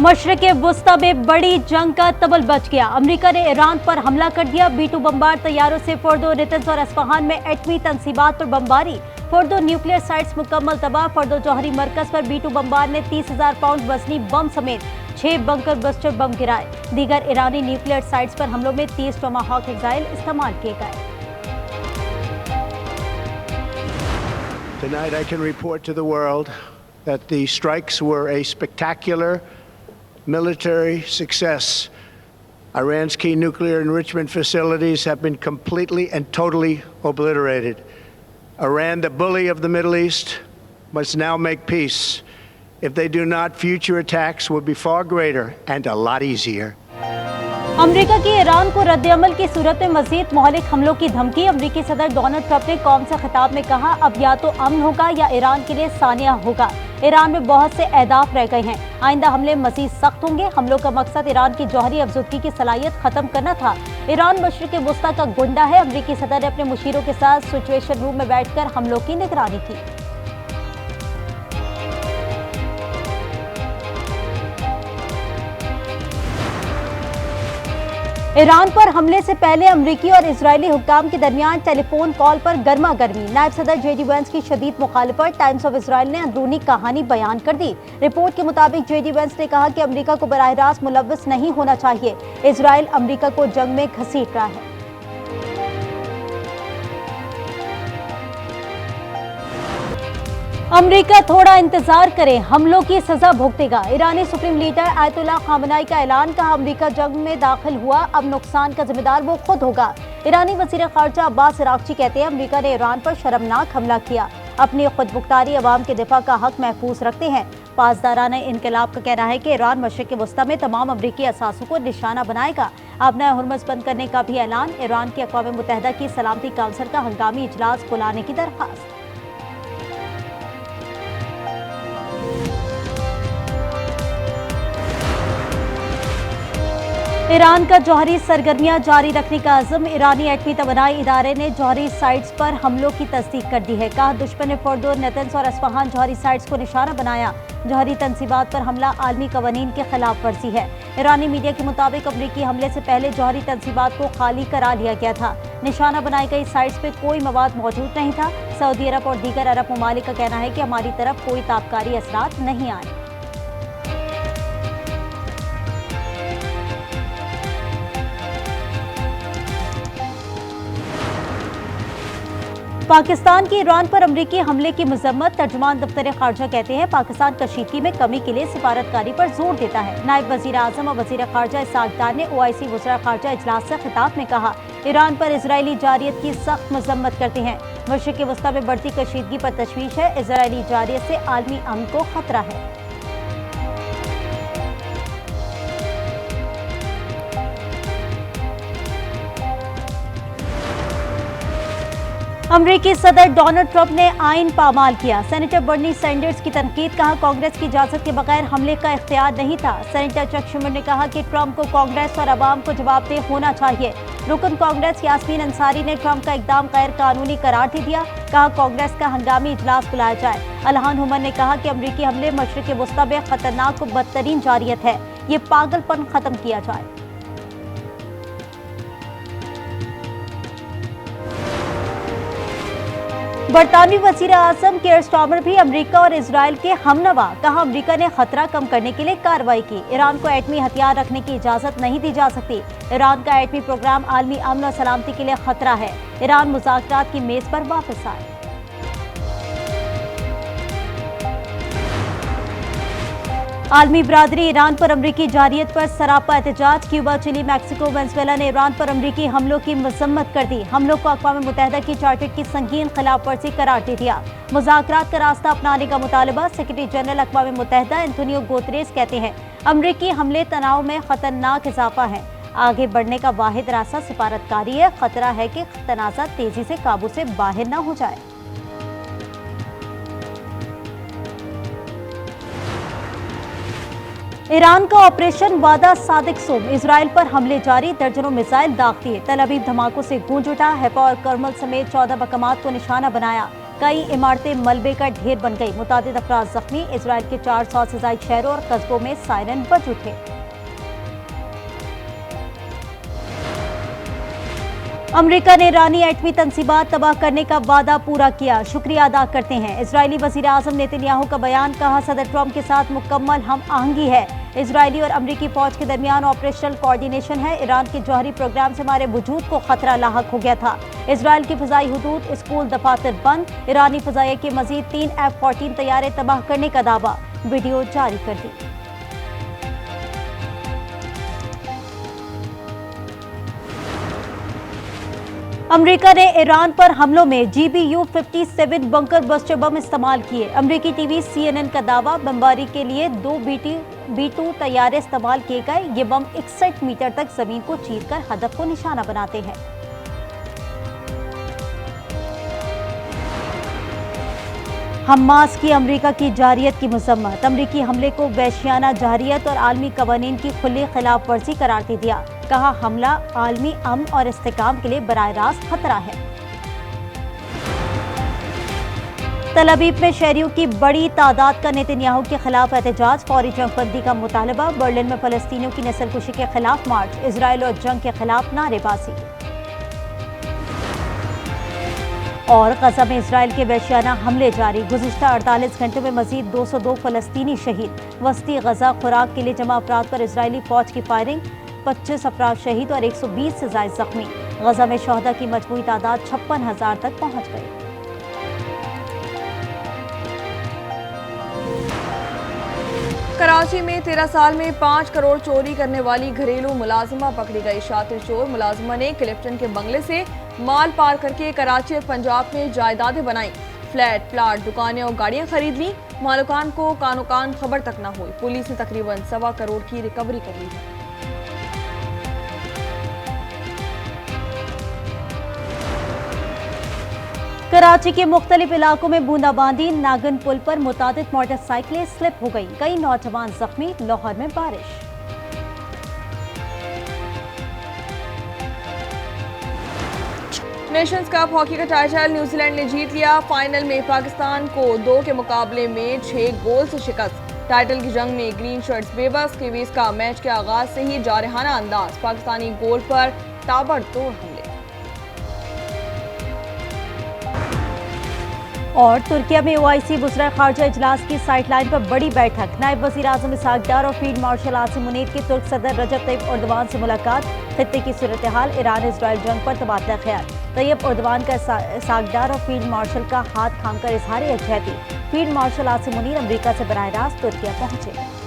मशरिक़ वुस्ता में बड़ी जंग का तबल बच गया। अमेरिका ने ईरान पर हमला कर दिया। B-2 बमबार तैयारों से फर्दो, नेतन्स और अस्फहान में एटमी तंसीबात पर बमबारी। फर्दो न्यूक्लियर साइट्स मुकम्मल तबाह। फर्दो जौहरी मरकज पर B-2 बमबार ने 30,000 पाउंड वजनी बम समेत 6 बंकर बस्टर बम गिराए। दीगर ईरानी न्यूक्लियर साइट्स पर हमलों में 30 टोमाहॉक मिसाइल इस्तेमाल किए गए। Tonight I can report to the world that the strikes were a spectacular military success. Iran's key nuclear enrichment facilities have been completely and totally obliterated. Iran, the bully of the Middle East, must now make peace. If they do not, future attacks will be far greater and a lot easier. America की Iran को रद्द-ए-अमल की सूरत में मजीद मोहलिक हमलों की धमकी। अमेरिकी सदर Donald Trump ने कौम से खिताब में कहा, अब या तो अमन होगा या ईरान के लिए सानिया होगा। ईरान में बहुत से अहदाफ रह गए हैं, आइंदा हमले मजीद सख्त होंगे। हमलों का मकसद ईरान की जौहरी अफजुदगी की सलाहियत खत्म करना था। ईरान मशरिक़ वुस्ता का गुंडा है। अमेरिकी सदर ने अपने मुशीरों के साथ सिचुएशन रूम में बैठकर हमलों की निगरानी की। ईरान पर हमले से पहले अमरीकी और इजरायली हुक्काम के दरमियान टेलीफोन कॉल पर गर्मा गर्मी। नायब सदर JD वेंस की शदीद मुखालिफत। टाइम्स ऑफ इसराइल ने अंदरूनी कहानी बयान कर दी। रिपोर्ट के मुताबिक JD वेंस ने कहा कि अमरीका को बराह रास्त मुलव्वस नहीं होना चाहिए। इसराइल अमरीका को जंग में घसीट रहा है। अमेरिका थोड़ा इंतजार करे, हमलों की सजा भुगतेगा। ईरानी सुप्रीम लीडर आयतुल्लाह खामनाई का ऐलान। कहा, अमेरिका जंग में दाखिल हुआ, अब नुकसान का जिम्मेदार वो खुद होगा। ईरानी वजीर खारजा अब्बास अरागची कहते हैं, अमेरिका ने ईरान पर शर्मनाक हमला किया। अपनी खुद मुख्तारी अवाम के दिफा का हक महफूज रखते हैं। पासदाराना इनकलाब का कहना है कि ईरान मशरिक़ वुस्ता में तमाम अमरीकी असासों को निशाना बनाएगा। आबना हुर्मुज़ बंद करने का भी ऐलान। ईरान की अक़वाम मुत्तहिदा की सलामती काउंसिल का हंगामी इजलास बुलाने की दरख्वास्त। ईरान का जौहरी सरगर्मियां जारी रखने का अज़्म। ईरानी एटमी तवानाई इदारे ने जौहरी साइट्स पर हमलों की तस्दीक कर दी है। कहा, दुश्मन ने फर्दो, नेतन्स और अस्फहान जौहरी साइट्स को निशाना बनाया। जौहरी तंसीबात पर हमला आलमी कवानीन के खिलाफ वर्जी है। ईरानी मीडिया के मुताबिक अमरीकी हमले से पहले जौहरी तंसीबात को खाली करा लिया गया था। निशाना बनाई गई साइट्स पे कोई मवाद मौजूद नहीं था। सऊदी अरब और दीगर अरब ममालिक का कहना है कि हमारी तरफ कोई ताबकारी असरात नहीं आए। पाकिस्तान की ईरान पर अमरीकी हमले की मजम्मत। तर्जुमान दफ्तर खारजा कहते हैं, पाकिस्तान कशीदगी में कमी के लिए सिफारतकारी पर जोर देता है। नायब वजीर आजम और वजीर खारजा इसाक डार ने OIC वज़रा खारजा इजलास से खिताब में कहा, ईरान पर इजरायली जारियत की सख्त मजम्मत करते हैं। मशरिक़ वुस्ता में बढ़ती कशीदगी पर तशवीश है। इजरायली जारियत से आलमी अमन को खतरा है। अमरीकी सदर डोनाल्ड ट्रंप ने आइन पामाल किया। सेनेटर बर्नी सैंडर्स की तनकीद। कहा, कांग्रेस की इजाजत के बगैर हमले का इख्तियार नहीं था। सेनेटर चक शुमर ने कहा कि ट्रंप को कांग्रेस और अवाम को जवाबदेह होना चाहिए। रुकन कांग्रेस यास्मीन अंसारी ने ट्रंप का इकदाम गैर कानूनी करार दे दिया। कहा, कांग्रेस का हंगामी इजलास बुलाया जाए। अलहान हुमर ने कहा कि अमरीकी हमले मशरिक़ वुस्ता में खतरनाक और बदतरीन जारियत है, ये पागलपन खत्म किया जाए। बरतानवी वज़ीर आज़म केयर स्टार्मर भी अमेरिका और इजराइल के हमनवा। कहा, अमेरिका ने खतरा कम करने के लिए कार्रवाई की। ईरान को एटमी हथियार रखने की इजाजत नहीं दी जा सकती। ईरान का एटमी प्रोग्राम आलमी अमन और सलामती के लिए खतरा है। ईरान मुज़ाकरात की मेज पर वापस आए। आलमी बरादरी ईरान पर अमरीकी जारियत पर सरापा एहतजाज। क्यूबा, चिली, मैक्सिको, वेनेजुएला ने ईरान पर अमरीकी हमलों की मजम्मत कर दी। हमलों को अक़वाम मुत्तहिदा की चार्टर की संगीन खिलाफ वर्जी करार दे दिया। मुज़ाकरात का रास्ता अपनाने का मुतालबा। सेक्रेटरी जनरल अक़वाम मुत्तहिदा एंटोनियो गुतेरेस कहते हैं, अमरीकी हमले तनाव में खतरनाक इजाफा है। आगे बढ़ने का वाहिद रास्ता सिफारतकारी है। खतरा है कि तनाज़ा तेजी से काबू से बाहर न हो जाए। ईरान का ऑपरेशन वादा सादिक सुम। इजराइल पर हमले जारी, दर्जनों मिसाइल दाग दिए। तल अवीव धमाकों से गूंज उठा। हैफा और कर्मल समेत 14 मकामात को निशाना बनाया। कई इमारतें मलबे का ढेर बन गई, मुतादिद अफराद जख्मी। इजराइल के 400 से ज्यादा शहरों और कस्बों में सायरन बज उठे। अमेरिका ने ईरानी एटमी तंसीबात तबाह करने का वादा पूरा किया, शुक्रिया अदा करते हैं। इजरायली वजीर आजम नेतन्याहू का बयान, कहा सदर ट्रंप के साथ मुकम्मल हम आहंगी है। इजरायली और अमरीकी फौज के दरमियान ऑपरेशनल कोऑर्डिनेशन है। ईरान के जौहरी प्रोग्राम से हमारे वजूद को खतरा लाहक हो गया था। इजराइल की फजाई हुदूद, स्कूल, दफातर बंद। ईरानी फजाइया के मजीद 3 F-14 तैयारे तबाह करने का दावा, वीडियो जारी कर दी। अमेरिका ने ईरान पर हमलों में GBU-57 बंकर बस्टर बम इस्तेमाल किए। अमेरिकी टीवी CNN का दावा, बमबारी के लिए 2 B-2 तैयारे इस्तेमाल किए गए। ये बम 61 मीटर तक जमीन को चीरकर हदफ को निशाना बनाते हैं। हमास की अमेरिका की जारियत की मजम्मत, अमेरिकी हमले को वहशियाना जारियत और आलमी कवानीन की खुली खिलाफ वर्जी करार दे दिया। कहा, हमला आलमी अमन और इस्तेहकाम के लिए बराह रास्त खतरा है। तल अवीव में शहरियों की बड़ी तादाद का नेतन्याहू के खिलाफ एहतजाज, फौरी जंगबंदी का मुतालबा। बर्लिन में फलस्तीनियों की नस्लकुशी के खिलाफ मार्च, इजराइल और जंग के खिलाफ नारेबाजी। और गजा में इजराइल के वहशियाना हमले जारी, गुज़िश्ता 48 घंटों में मजीद 202 फलस्तीनी शहीद। वस्ती गजा खुराक के लिए जमा अफराद पर इजरायली फौज की फायरिंग, 25 अफराद शहीद और 120 से ज्यादा जख्मी। गजा में शहदा की मजमूई तादाद 56,000 तक पहुंच गई। कराची में 13 साल में 5 करोड़ चोरी करने वाली घरेलू मुलाजिमा पकड़ी गई। शातिर चोर मुलाजिमा ने क्लिफ्टन के बंगले से माल पार करके कराची और पंजाब में जायदादें बनाई। फ्लैट, प्लाट, दुकानें और गाड़ियां खरीद ली। मालिकान को कानोकान खबर तक न हुई। पुलिस ने तकरीबन 1.25 करोड़ की रिकवरी कर ली है। कराची के मुख्तलिफ इलाकों में बूंदाबांदी, नागन पुल पर मुतादिद मोटरसाइकिलें स्लिप हो गई, कई नौजवान जख्मी। लाहौर में बारिश। नेशंस कप हॉकी का टाइटल न्यूजीलैंड ने जीत लिया। फाइनल में पाकिस्तान को 2 के मुकाबले में 6 गोल से शिकस्त। टाइटल की जंग में ग्रीन शर्ट्स बेबस। किवीज का मैच के आगाज से ही जारहाना अंदाज, पाकिस्तानी गोल पर ताबड़तोड़ हमले। और तुर्किया में OIC वज़ीर खारजा इजलास की साइडलाइन पर बड़ी बैठक। नायब वज़ीर आज़म इसहाक डार और फील्ड मार्शल आसिम मुनीर की तुर्क सदर रजब तैयब एर्दोगान से मुलाकात। खित्ते की सूरत हाल, ईरान इजराइल जंग पर तबादला ख्याल। तैयब एर्दोगान का इसहाक डार और फील्ड मार्शल का हाथ थामकर इजहार यकजहती। Field marshal Asim Munir America से बराह रास्त तुर्किया पहुंचे।